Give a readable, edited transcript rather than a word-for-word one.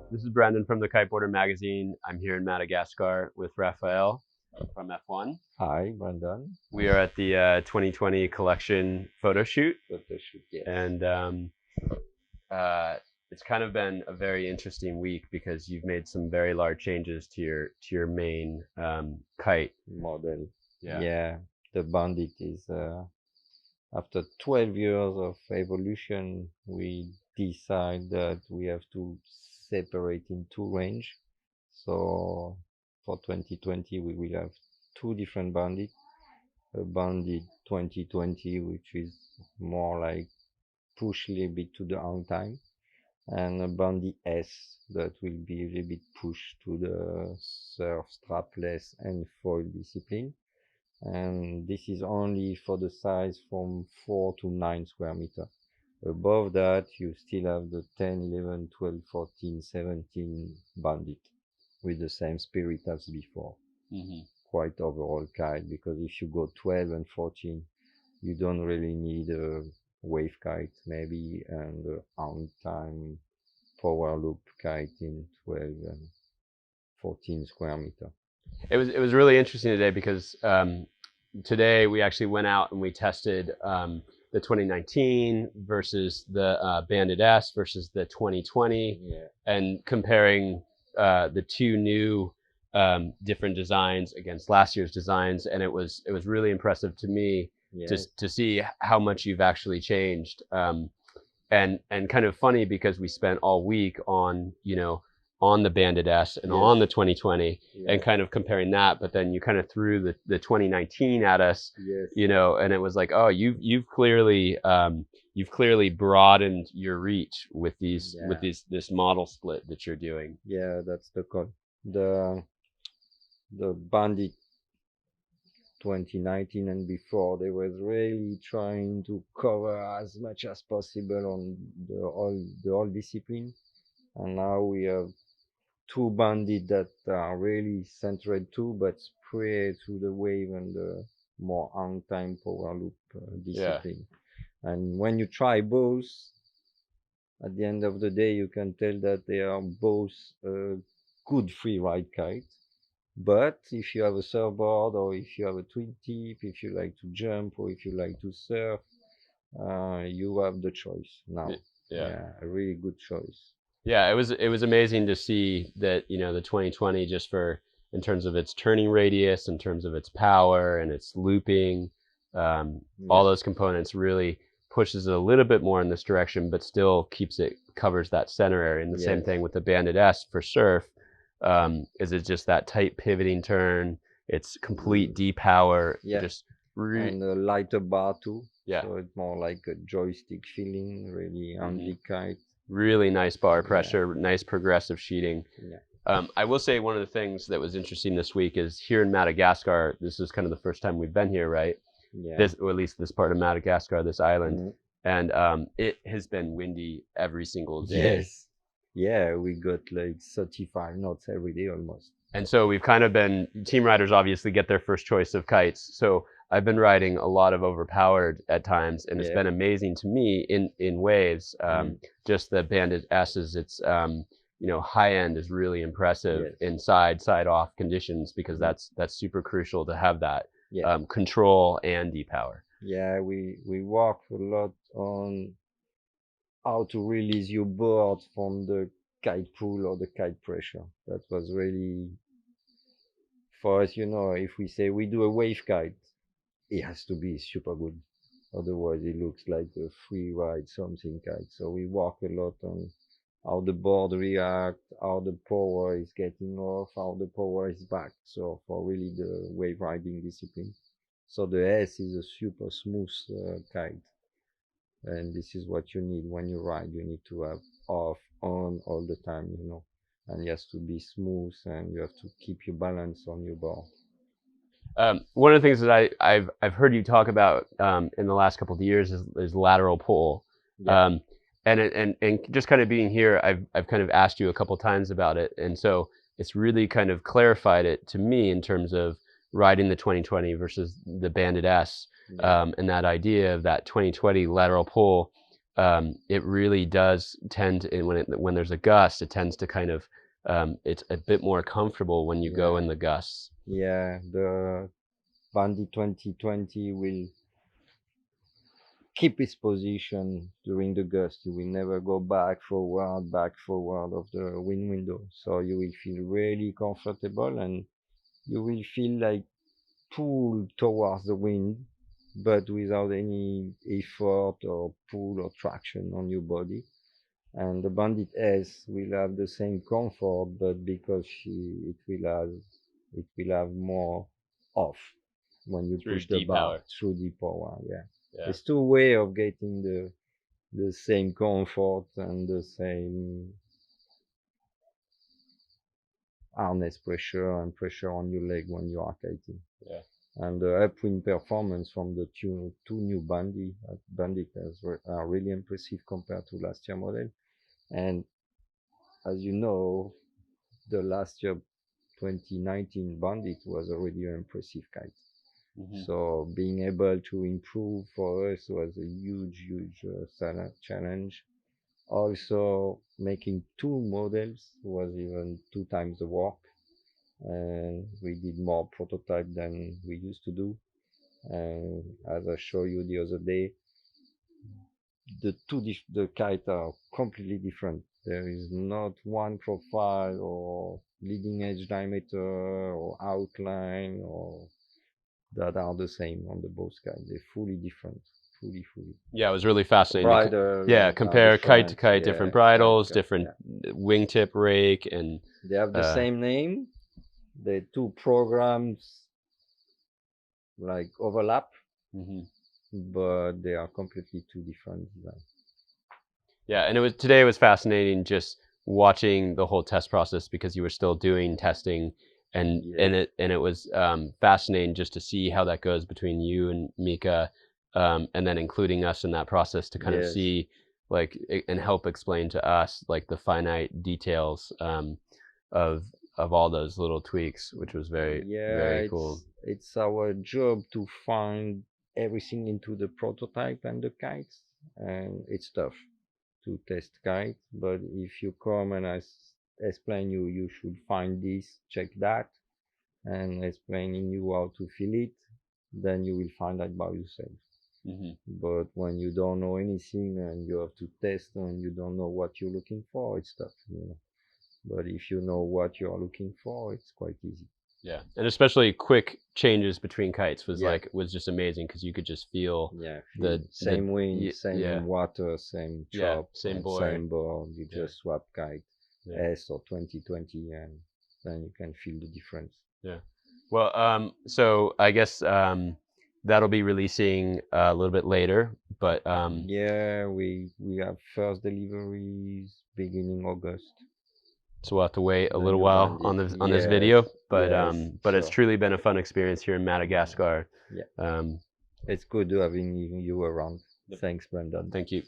This is Brendan from the Kiteboarder magazine. I'm here in Madagascar with Raphael from F1. Hi, Brendan. We are at the 2020 collection photo shoot. Yes. And it's kind of been a very interesting week because you've made some very large changes to your main kite model. Yeah. The Bandit is after 12 years of evolution, we decide that we have to separate in two range. So for 2020, we will have two different Bandit. A Bandit 2020, which is more like push a little bit to the on time, and a Bandit S that will be a little bit pushed to the surf, strapless, and foil discipline. And this is only for the size from 4 to 9 square meter. Above that, you still have the 10, 11, 12, 14, 17 Bandit with the same spirit as before. Quite overall kite, because if you go 12 and 14, you don't really need a wave kite maybe, and on time power loop kite in 12 and 14 square meter. It was really interesting today because today we actually went out and we tested the 2019 versus the Bandit S versus the 2020, and comparing the two new different designs against last year's designs, and it was really impressive to me to see how much you've actually changed, and kind of funny because we spent all week on on the Bandit S and on the 2020 and kind of comparing that, but then you kind of threw the 2019 at us, and it was like, oh, you've clearly broadened your reach with this model split that you're doing. Yeah, that's the code. The Bandit 2019 and before, they was really trying to cover as much as possible on the whole discipline, and now we have two Bandit that are really centered too, but spread through the wave and the more on time power loop discipline. And when you try both, at the end of the day, you can tell that they are both good free ride kite. But if you have a surfboard, or if you have a twin tip, if you like to jump, or if you like to surf, you have the choice now. A really good choice. Yeah, it was amazing to see that the 2020, just in terms of its turning radius, in terms of its power and its looping, all those components really pushes it a little bit more in this direction, but still covers that center area. And the same thing with the Bandit S for surf. Is it just that tight pivoting turn? It's complete depower. And a lighter bar too. So it's more like a joystick feeling, really on the kite. Really nice bar pressure, nice progressive sheeting. I will say one of the things that was interesting this week is here in Madagascar, this is kind of the first time we've been here, right? Or at least this part of Madagascar, this island. And it has been windy every single day. Yeah, we got like 35 knots every day almost. And so we've kind of been, team riders obviously get their first choice of kites. So I've been riding a lot of overpowered at times, and it's been amazing to me in waves. Just the Bandit S's, its high end is really impressive in side off conditions, because that's super crucial to have that control and depower. Yeah, we work a lot on how to release your board from the kite pull or the kite pressure. That was really, for us, if we say we do a wave kite, it has to be super good. Otherwise, it looks like a free ride something kite. So we work a lot on how the board reacts, how the power is getting off, how the power is back. So for really the wave riding discipline. So the S is a super smooth kite. And this is what you need when you ride. You need to have off, on all the time, and it has to be smooth, and you have to keep your balance on your board. One of the things that I've heard you talk about in the last couple of years is lateral pull. And just kind of being here, I've kind of asked you a couple times about it, and so it's really kind of clarified it to me in terms of riding the 2020 versus the Bandit S, and that idea of that 2020 lateral pull, it really does tend to, when there's a gust, it tends to kind of, it's a bit more comfortable when you go in the gusts. Yeah, the Bandit 2020 will keep its position during the gust. You will never go back forward of the wind window. So you will feel really comfortable, and you will feel like pulled towards the wind, but without any effort or pull or traction on your body. And the Bandit S will have the same comfort, but because it will have more off when you push the bar through deep power. Yeah. It's two way of getting the same comfort and the same harness pressure and pressure on your leg when you are kiting. Yeah. And the upwind performance from the two new Bandit are really impressive compared to last year model. And as you know, the last year 2019 Bandit was already an impressive kite. So being able to improve for us was a huge challenge. Also, making two models was even 2 times the work, and we did more prototype than we used to do. And as I showed you the other day, the kites are completely different. There is not one profile or leading edge diameter or outline or that are the same on the both kites. They're fully different. Fully. Yeah, it was really fascinating. Bridle, compare kite to kite, different bridles, different wingtip rake, and they have the same name. The two programs like overlap, but they are completely two different designs. Yeah, and today was fascinating just watching the whole test process, because you were still doing testing, and it was fascinating just to see how that goes between you and Mika. And then including us in that process to kind of see, like, and help explain to us, like, the finite details of all those little tweaks, which was very cool. It's our job to find everything into the prototype and the kites, and it's tough to test kites. But if you come and I explain you should find this, check that, and explaining you how to feel it, then you will find that by yourself. But when you don't know anything and you have to test and you don't know what you're looking for, it's tough, But if you know what you are looking for, it's quite easy. Yeah, and especially quick changes between kites was just amazing, because you could just feel the same wind, same water, same chop, same board. You just swap kite, S or 2020, and then you can feel the difference. Yeah. Well, so I guess that'll be releasing a little bit later, but we have first deliveries beginning August. So we'll have to wait a little while on this video, but it's truly been a fun experience here in Madagascar. Yeah. It's good having you around. Thanks, Brandon. Thank you.